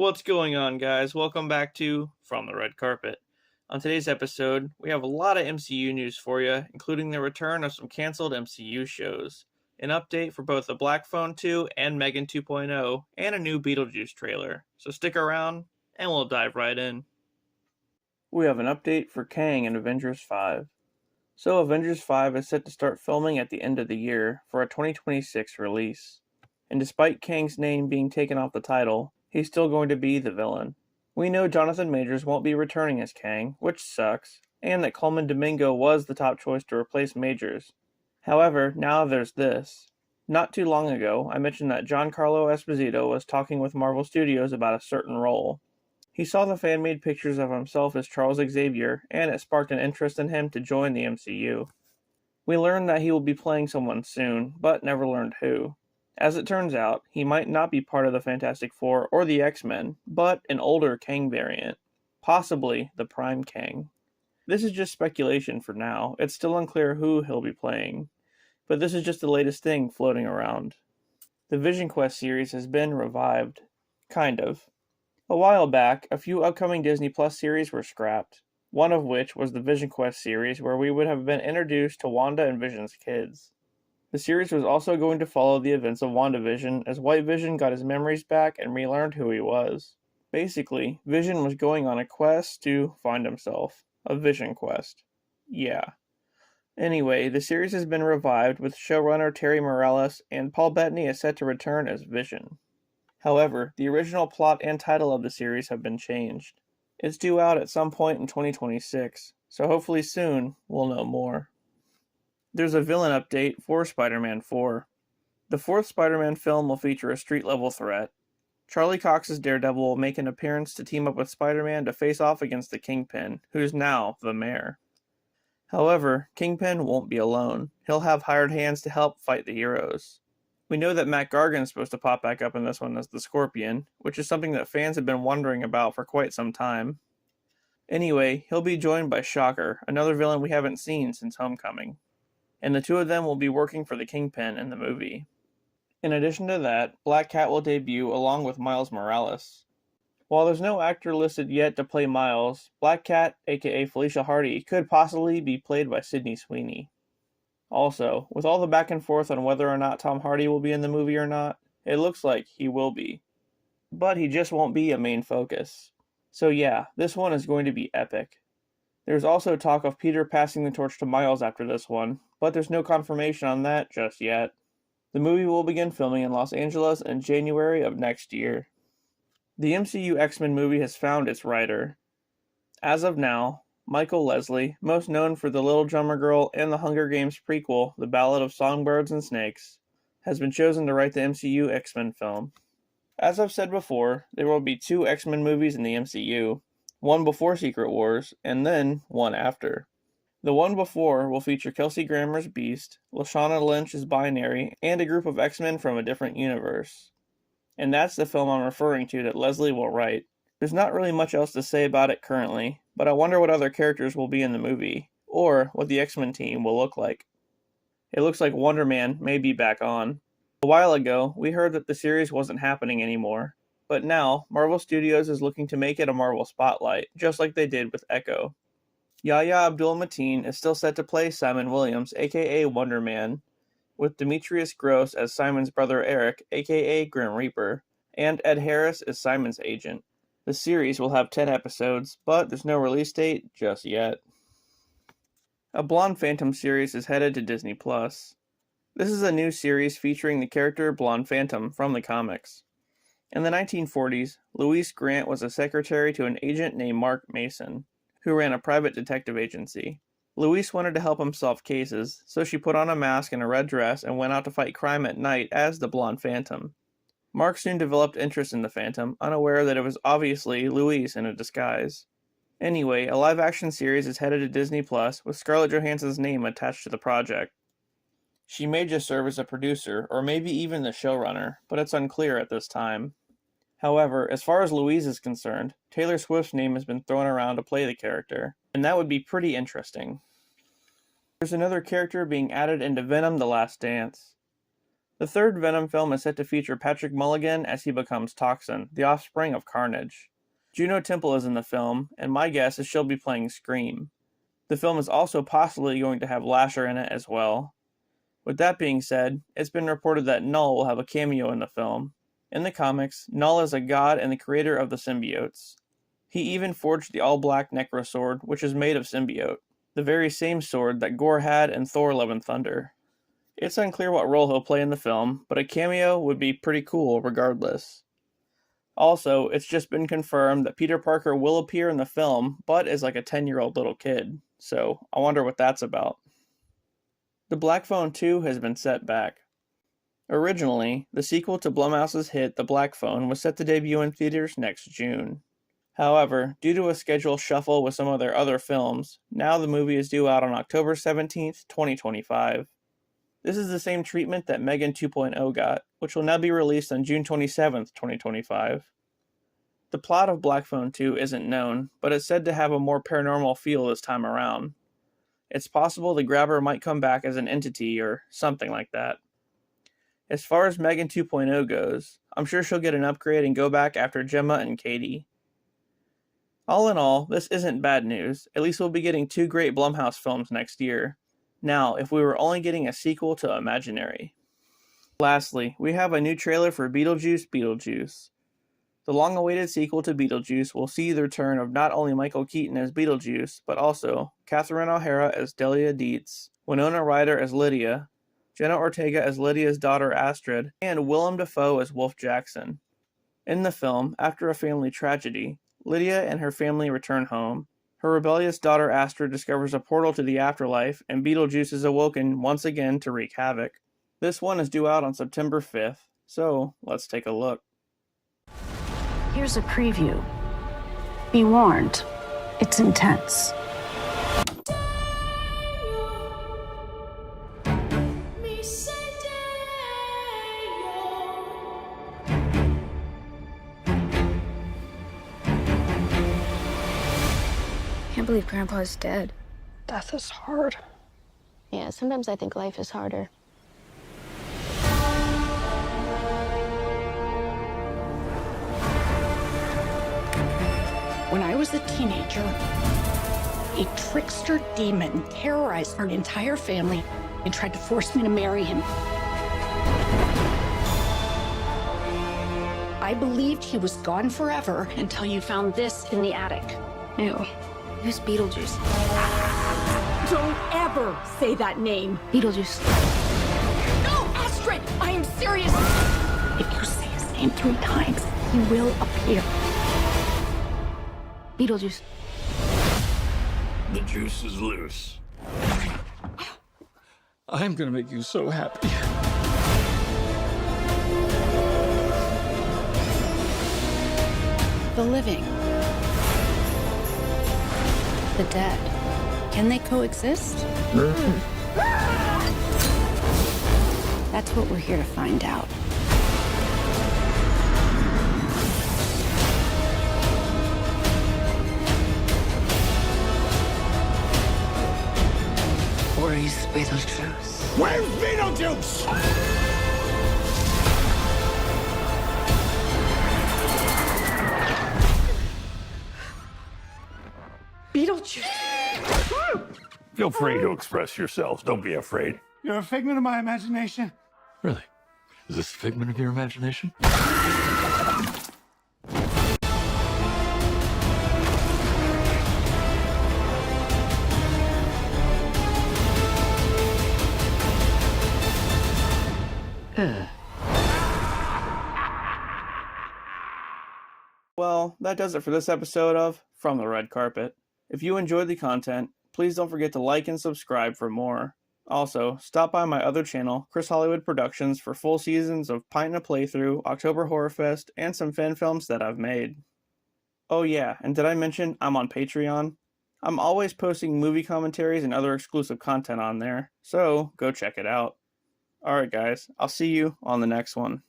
What's going on, guys? Welcome back to From the Red Carpet. On today's episode, we have a lot of MCU news for you, including the return of some canceled MCU shows, an update for both the Black Phone 2 and Megan 2.0, and a new Beetlejuice trailer. So stick around, and we'll dive right in. We have an update for Kang and Avengers 5. So Avengers 5 is set to start filming at the end of the year for a 2026 release. And despite Kang's name being taken off the title, he's still going to be the villain. We know Jonathan Majors won't be returning as Kang, which sucks, and that Coleman Domingo was the top choice to replace Majors. However, now there's this. Not too long ago, I mentioned that Giancarlo Esposito was talking with Marvel Studios about a certain role. He saw the fan-made pictures of himself as Charles Xavier, and it sparked an interest in him to join the MCU. We learned that he will be playing someone soon, but never learned who. As it turns out, he might not be part of the Fantastic Four or the X-Men, but an older Kang variant. Possibly the Prime Kang. This is just speculation for now. It's still unclear who he'll be playing. But this is just the latest thing floating around. The Vision Quest series has been revived. Kind of. A while back, a few upcoming Disney Plus series were scrapped. One of which was the Vision Quest series, where we would have been introduced to Wanda and Vision's kids. The series was also going to follow the events of WandaVision as White Vision got his memories back and relearned who he was. Basically, Vision was going on a quest to find himself. A Vision quest. Yeah. Anyway, the series has been revived with showrunner Terry Morales, and Paul Bettany is set to return as Vision. However, the original plot and title of the series have been changed. It's due out at some point in 2026, so hopefully soon we'll know more. There's a villain update for Spider-Man 4. The fourth Spider-Man film will feature a street-level threat. Charlie Cox's Daredevil will make an appearance to team up with Spider-Man to face off against the Kingpin, who's now the Mayor. However, Kingpin won't be alone. He'll have hired hands to help fight the heroes. We know that Matt Gargan's supposed to pop back up in this one as the Scorpion, which is something that fans have been wondering about for quite some time. Anyway, he'll be joined by Shocker, another villain we haven't seen since Homecoming. And the two of them will be working for the Kingpin in the movie. In addition to that, Black Cat will debut along with Miles Morales. While there's no actor listed yet to play Miles, Black Cat, aka Felicia Hardy, could possibly be played by Sydney Sweeney. Also, with all the back and forth on whether or not Tom Hardy will be in the movie or not, it looks like he will be. But he just won't be a main focus. So yeah, this one is going to be epic. There's also talk of Peter passing the torch to Miles after this one, but there's no confirmation on that just yet. The movie will begin filming in Los Angeles in January of next year. The MCU X-Men movie has found its writer. As of now, Michael Leslie, most known for The Little Drummer Girl and the Hunger Games prequel, The Ballad of Songbirds and Snakes, has been chosen to write the MCU X-Men film. As I've said before, there will be 2 X-Men movies in the MCU. One before Secret Wars, and then one after. The one before will feature Kelsey Grammer's Beast, Lashana Lynch's Binary, and a group of X-Men from a different universe. And that's the film I'm referring to that Leslie will write. There's not really much else to say about it currently, but I wonder what other characters will be in the movie, or what the X-Men team will look like. It looks like Wonder Man may be back on. A while ago, we heard that the series wasn't happening anymore. But now, Marvel Studios is looking to make it a Marvel spotlight, just like they did with Echo. Yahya Abdul-Mateen is still set to play Simon Williams, aka Wonder Man, with Demetrius Gross as Simon's brother Eric, aka Grim Reaper, and Ed Harris as Simon's agent. The series will have 10 episodes, but there's no release date just yet. A Blonde Phantom series is headed to Disney+. This is a new series featuring the character Blonde Phantom from the comics. In the 1940s, Louise Grant was a secretary to an agent named Mark Mason, who ran a private detective agency. Louise wanted to help him solve cases, so she put on a mask and a red dress and went out to fight crime at night as the Blonde Phantom. Mark soon developed interest in the Phantom, unaware that it was obviously Louise in a disguise. Anyway, a live-action series is headed to Disney+, with Scarlett Johansson's name attached to the project. She may just serve as a producer, or maybe even the showrunner, but it's unclear at this time. However, as far as Louise is concerned, Taylor Swift's name has been thrown around to play the character, and that would be pretty interesting. There's another character being added into Venom: The Last Dance. The third Venom film is set to feature Patrick Mulligan as he becomes Toxin, the offspring of Carnage. Juno Temple is in the film, and my guess is she'll be playing Scream. The film is also possibly going to have Lasher in it as well. With that being said, it's been reported that Null will have a cameo in the film. In the comics, Null is a god and the creator of the symbiotes. He even forged the all-black Necro Sword, which is made of symbiote, the very same sword that Gore had in Thor Love and Thunder. It's unclear what role he'll play in the film, but a cameo would be pretty cool regardless. Also, it's just been confirmed that Peter Parker will appear in the film, but is like a 10-year-old little kid, so I wonder what that's about. The Black Phone 2 has been set back. Originally, the sequel to Blumhouse's hit The Black Phone was set to debut in theaters next June. However, due to a schedule shuffle with some of their other films, now the movie is due out on October 17th, 2025. This is the same treatment that Megan 2.0 got, which will now be released on June 27th, 2025. The plot of Black Phone 2 isn't known, but it's said to have a more paranormal feel this time around. It's possible the grabber might come back as an entity or something like that. As far as Megan 2.0 goes, I'm sure she'll get an upgrade and go back after Gemma and Katie. All in all, this isn't bad news. At least we'll be getting 2 great Blumhouse films next year. Now, if we were only getting a sequel to Imaginary. Lastly, we have a new trailer for Beetlejuice Beetlejuice. The long-awaited sequel to Beetlejuice will see the return of not only Michael Keaton as Beetlejuice, but also Catherine O'Hara as Delia Dietz, Winona Ryder as Lydia, Jenna Ortega as Lydia's daughter Astrid, and Willem Dafoe as Wolf Jackson. In the film, after a family tragedy, Lydia and her family return home. Her rebellious daughter Astrid discovers a portal to the afterlife, and Beetlejuice is awoken once again to wreak havoc. This one is due out on September 5th, so let's take a look. Here's a preview. Be warned, it's intense. Can't believe Grandpa's dead. Death is hard. Yeah, sometimes I think life is harder. When I was a teenager, a trickster demon terrorized our entire family and tried to force me to marry him. I believed he was gone forever until you found this in the attic. Ew. Who's Beetlejuice? Don't ever say that name. Beetlejuice. No, Astrid! I am serious! If you say his name 3 times, he will appear. Beetlejuice. The juice is loose. I'm gonna make you so happy. The living. The dead. Can they coexist? That's what we're here to find out. Where's Beetlejuice? Where's Beetlejuice? Beetlejuice! Feel free to express yourselves. Don't be afraid. You're a figment of my imagination. Really? Is this a figment of your imagination? Well, that does it for this episode of From the Red Carpet. If you enjoyed the content, please don't forget to like and subscribe for more. Also, stop by my other channel, Chris Hollywood Productions, for full seasons of Pint and a Playthrough, October Horror Fest, and some fan films that I've made. Oh yeah, and did I mention I'm on Patreon? I'm always posting movie commentaries and other exclusive content on there, so go check it out. Alright guys, I'll see you on the next one.